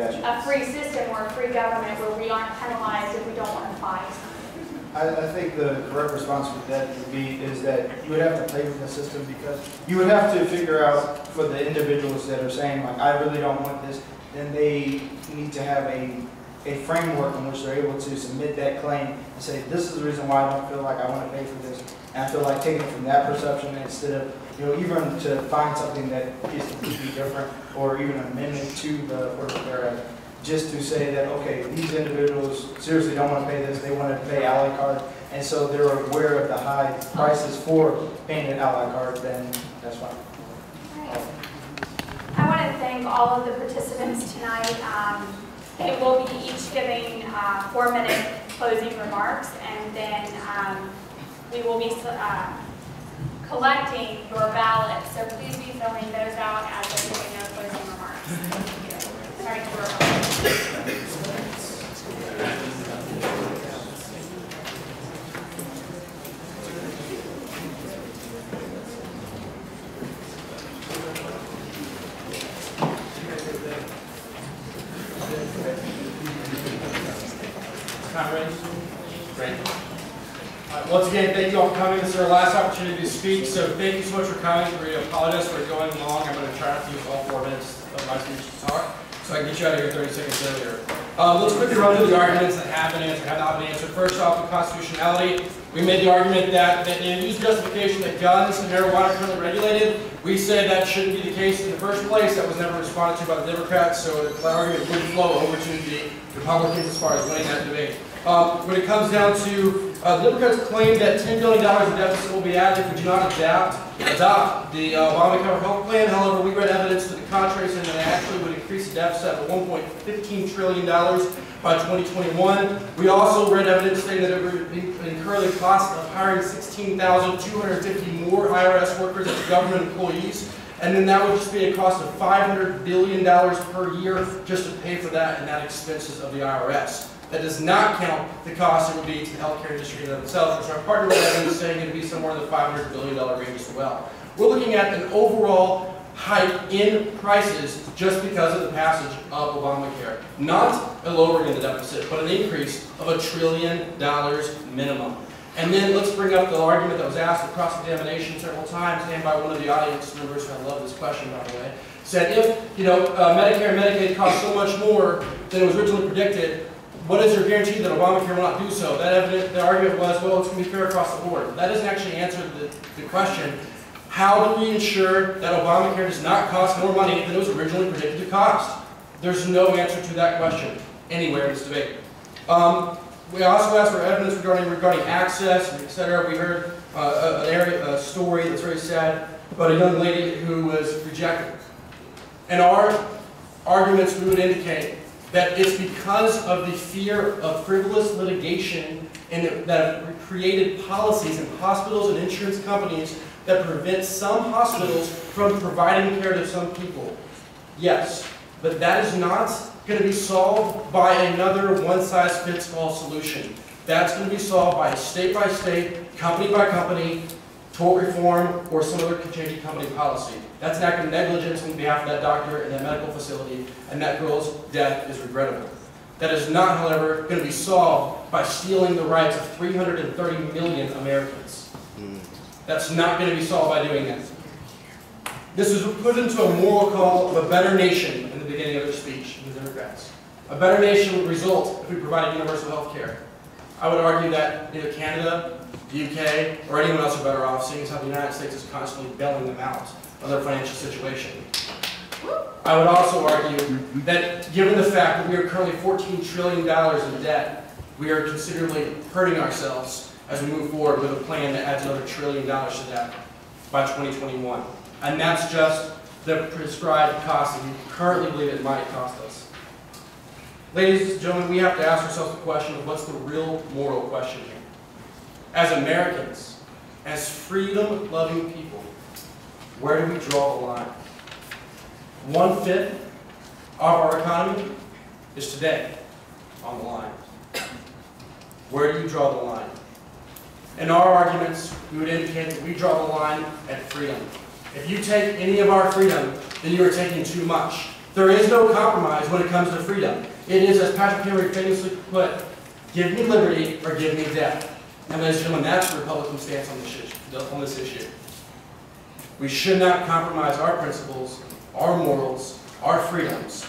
a free system or a free government where we aren't penalized if we don't want to buy something. I think the correct response to that would be is that you would have to play with the system, because you would have to figure out for the individuals that are saying, like, I really don't want this, then they need to have a framework in which they're able to submit that claim and say, this is the reason why I don't feel like I want to pay for this. And I feel like taking it from that perception instead of, even to find something that is completely different or even an amendment to the Affordable Care Act, just to say that, okay, these individuals seriously don't want to pay this, they want to pay a la carte, and so they're aware of the high prices for paying an a la carte, then that's fine. Right. I want to thank all of the participants tonight. It will be each giving 4-minute closing remarks, and then we will be collecting your ballots, so please be filling those out as they're giving their closing remarks. Thank you. Starting to work on Great. Once again, thank you all for coming. This is our last opportunity to speak, so thank you so much for coming. We apologize for going long. I'm going to try not to use all 4 minutes of my speech to talk, so I can get you out of here 30 seconds earlier. Let's quickly run through the arguments that have been answered, have not been answered. First off, the constitutionality. We made the argument that they use justification that guns and marijuana are currently regulated. We say that shouldn't be the case in the first place. That was never responded to by the Democrats, so that argument would flow over to the Republicans as far as winning that debate. When it comes down to the Democrats claim that $10 billion in deficit will be added if we do not adopt the Obamacare health plan. However, we read evidence to the contrary, saying that it actually would increase the deficit by $1.15 trillion by 2021. We also read evidence saying that it would incur the cost of hiring 16,250 more IRS workers as government employees. And then that would just be a cost of $500 billion per year just to pay for that and that expenses of the IRS. That does not count the cost it would be to the healthcare industry in itself, which our partner is saying it would be somewhere in the $500 billion range as well. We're looking at an overall hike in prices just because of the passage of Obamacare. Not a lowering of the deficit, but an increase of $1 trillion minimum. And then let's bring up the argument that was asked in cross-examination several times, and by one of the audience members, who I love this question, by the way, said if Medicare and Medicaid cost so much more than it was originally predicted, what is your guarantee that Obamacare will not do so? The argument was, well, it's going to be fair across the board. That doesn't actually answer the question. How do we ensure that Obamacare does not cost more money than it was originally predicted to cost? There's no answer to that question anywhere in this debate. We also asked for evidence regarding access, etc. We heard a story that's very sad about a young lady who was rejected. And our arguments would indicate that it's because of the fear of frivolous litigation and that have created policies in hospitals and insurance companies that prevent some hospitals from providing care to some people. Yes, but that is not going to be solved by another one-size-fits-all solution. That's going to be solved by state-by-state, company-by-company, tort reform, or some other changing company policy. That's an act of negligence on behalf of that doctor in that medical facility, and that girl's death is regrettable. That is not, however, going to be solved by stealing the rights of 330 million Americans. That's not going to be solved by doing that. This was put into a moral call of a better nation in the beginning of their speech, from the Democrats. A better nation would result if we provided universal health care. I would argue that either Canada, the UK, or anyone else are better off, seeing as how the United States is constantly bailing them out of their financial situation. I would also argue that given the fact that we are currently $14 trillion in debt, we are considerably hurting ourselves as we move forward with a plan that adds another $1 trillion to that by 2021. And that's just the prescribed cost that we currently believe it might cost us. Ladies and gentlemen, we have to ask ourselves the question of what's the real moral question here. As Americans, as freedom-loving people, where do we draw the line? 1/5 of our economy is today on the line. Where do you draw the line? In our arguments, we would indicate that we draw the line at freedom. If you take any of our freedom, then you are taking too much. There is no compromise when it comes to freedom. It is, as Patrick Henry famously put, give me liberty or give me death. And ladies and gentlemen, that's the Republican stance on this issue. We should not compromise our principles, our morals, our freedoms,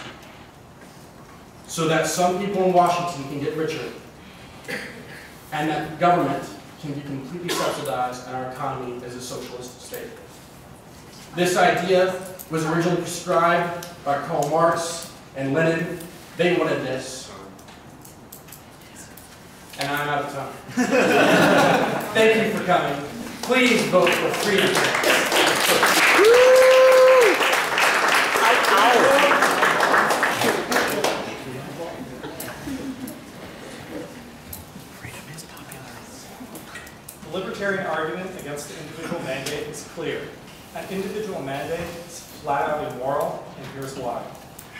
so that some people in Washington can get richer, and that government can be completely subsidized and our economy is a socialist state. This idea was originally prescribed by Karl Marx and Lenin. They wanted this. And I'm out of time. Thank you for coming. Please vote for freedom. The libertarian argument against the individual mandate is clear. An individual mandate is flat out immoral, and here's why.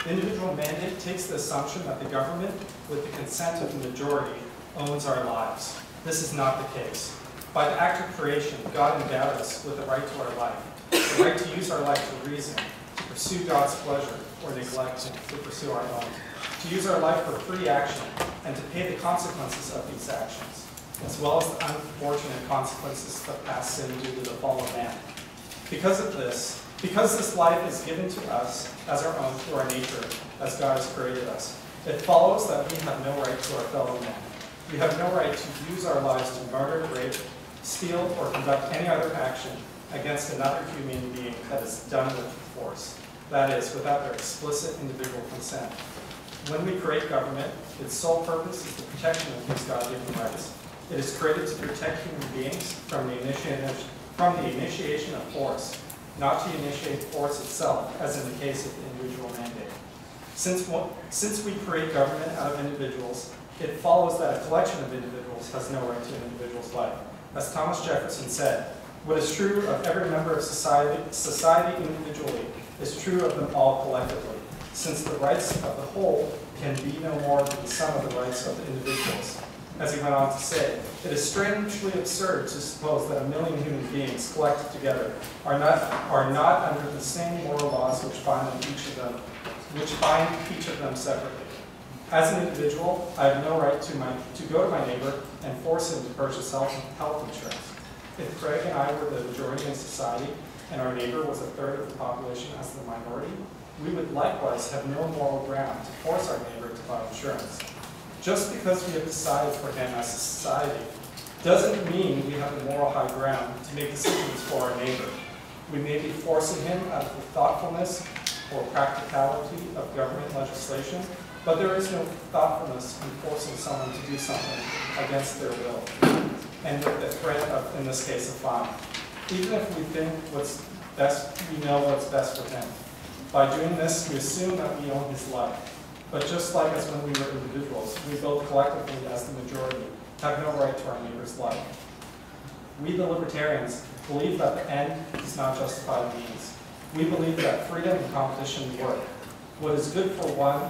The individual mandate takes the assumption that the government, with the consent of the majority, owns our lives. This is not the case. By the act of creation, God endowed us with the right to our life, the right to use our life to reason, to pursue God's pleasure, or neglect to pursue our own, to use our life for free action, and to pay the consequences of these actions, as well as the unfortunate consequences of past sin due to the fall of man. Because this life is given to us as our own through our nature, as God has created us, it follows that we have no right to our fellow man. We have no right to use our lives to murder, rape, steal, or conduct any other action against another human being that is done with force. That is, without their explicit individual consent. When we create government, its sole purpose is the protection of these God-given rights. It is created to protect human beings from the initiation of force, not to initiate force itself, as in the case of the individual mandate. Since we create government out of individuals, it follows that a collection of individuals has no right to an individual's life. As Thomas Jefferson said, what is true of every member of society individually is true of them all collectively, since the rights of the whole can be no more than the sum of the rights of the individuals. As he went on to say, it is strangely absurd to suppose that a million human beings collected together are not under the same moral laws which bind each of them separately. As an individual, I have no right to go to my neighbor and force him to purchase health insurance. If Craig and I were the majority in society, and our neighbor was a third of the population as the minority, we would likewise have no moral ground to force our neighbor to buy insurance. Just because we have decided for him as a society doesn't mean we have the moral high ground to make decisions for our neighbor. We may be forcing him out of the thoughtfulness or practicality of government legislation, but there is no thoughtfulness in forcing someone to do something against their will, and with the threat of, in this case, a fine. Even if we think what's best, we know what's best for him. By doing this, we assume that we own his life. But just like as when we were individuals, we both collectively, as the majority, have no right to our neighbor's life. We, the libertarians, believe that the end does not justify the means. We believe that freedom and competition work. What is good for one